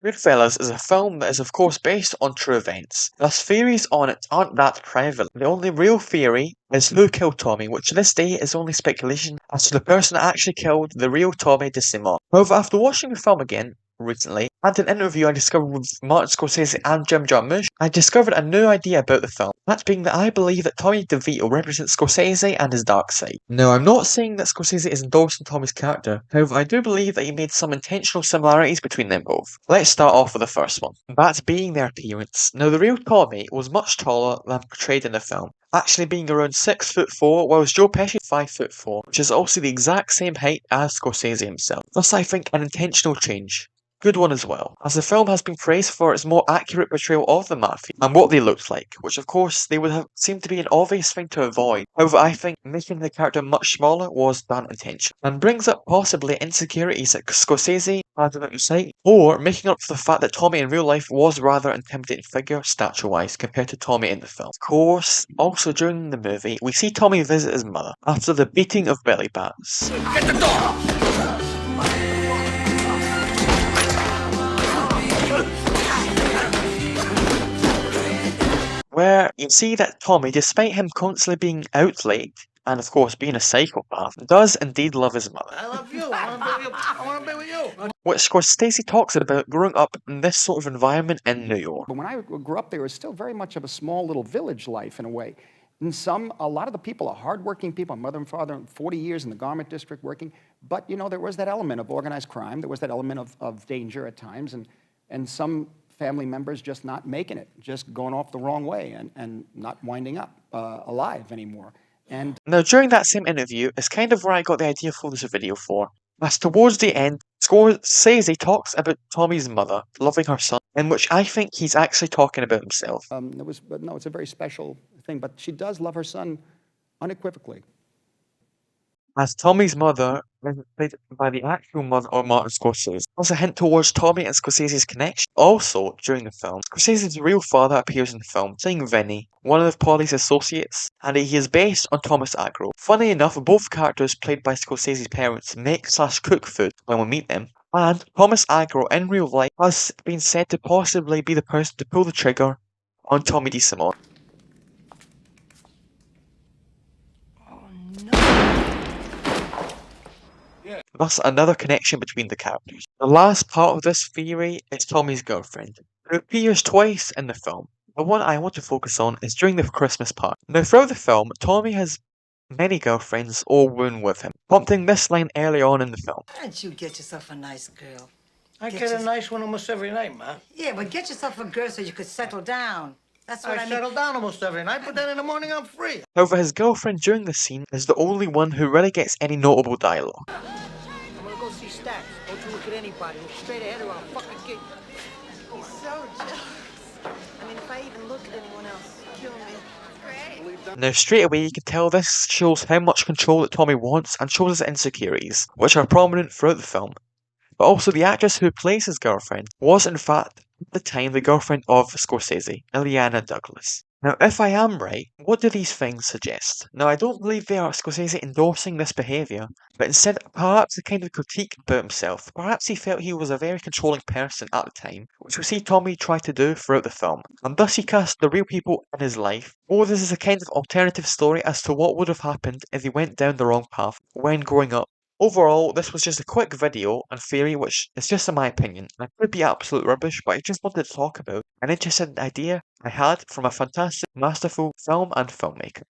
Goodfellas is a film that is of course based on true events, thus theories on it aren't that prevalent. The only real theory is who killed Tommy, which to this day is only speculation as to the person that actually killed the real Tommy DeSimone. However, after watching the film again recently, and an interview I discovered with Martin Scorsese and Jim Jarmusch, I discovered a new idea about the film. That being that I believe that Tommy DeVito represents Scorsese and his dark side. Now, I'm not saying that Scorsese is endorsing Tommy's character, however, I do believe that he made some intentional similarities between them both. Let's start off with the first one, that being their appearance. Now, the real Tommy was much taller than portrayed in the film, actually being around 6'4", whilst Joe Pesci is 5'4", which is also the exact same height as Scorsese himself. Thus, I think an intentional change. Good one as well, as the film has been praised for its more accurate portrayal of the Mafia and what they looked like, which of course they would have seemed to be an obvious thing to avoid. However, I think making the character much smaller was that intention, and brings up possibly insecurities that Scorsese had about his height, or making up for the fact that Tommy in real life was rather intimidating figure stature-wise compared to Tommy in the film. Of course, also during the movie, we see Tommy visit his mother after the beating of belly bats. Get the dog! Where you see that Tommy, despite him constantly being out late, and of course being a psychopath, does indeed love his mother. I love you. I want to be with you. Which Scorsese talks about growing up in this sort of environment in New York. But when I grew up there, it was still very much of a small little village life in a way. And a lot of the people are hardworking people. My mother and father, 40 years in the garment district working. But, you know, there was that element of organized crime. There was that element of danger at times. And some family members just not making it, just going off the wrong way and not winding up alive anymore. And now, during that same interview is kind of where I got the idea for this video for. As towards the end, Scorsese talks about Tommy's mother loving her son, in which I think he's actually talking about himself. But no, it's a very special thing. But she does love her son unequivocally. As Tommy's mother is played by the actual mother of Martin Scorsese. Also a hint towards Tommy and Scorsese's connection. Also, during the film, Scorsese's real father appears in the film, playing Vinny, one of Paulie's associates, and he is based on Thomas Agro. Funny enough, both characters played by Scorsese's parents make/cook food when we meet them, and Thomas Agro in real life has been said to possibly be the person to pull the trigger on Tommy DeSimone. Thus, another connection between the characters. The last part of this theory is Tommy's girlfriend, who appears twice in the film. The one I want to focus on is during the Christmas part. Now, throughout the film, Tommy has many girlfriends all wound with him, prompting this line early on in the film. Why don't you get yourself a nice girl? I get a nice one almost every night, Ma. Yeah, but get yourself a girl so you could settle down. That's what I mean. settle down almost every night, but then in the morning I'm free. However, his girlfriend during the scene is the only one who really gets any notable dialogue. I'm gonna go see Stacks. Don't you look at anybody. Look straight ahead or I'll fucking get you. He's so jealous. I mean, if I even look at anyone else, kill me. Great. Now, straight away, you can tell this shows how much control that Tommy wants and shows his insecurities, which are prominent throughout the film. But also, the actress who plays his girlfriend was, in fact, at the time, the girlfriend of Scorsese, Illeana Douglas. Now, if I am right, what do these things suggest? Now, I don't believe they are Scorsese endorsing this behaviour, but instead perhaps a kind of critique about himself. Perhaps he felt he was a very controlling person at the time, which we see Tommy try to do throughout the film, and thus he cast the real people in his life. Or this is a kind of alternative story as to what would have happened if he went down the wrong path when growing up. Overall, this was just a quick video and theory which is just in my opinion, and it could be absolute rubbish, but I just wanted to talk about an interesting idea I had from a fantastic, masterful film and filmmaker.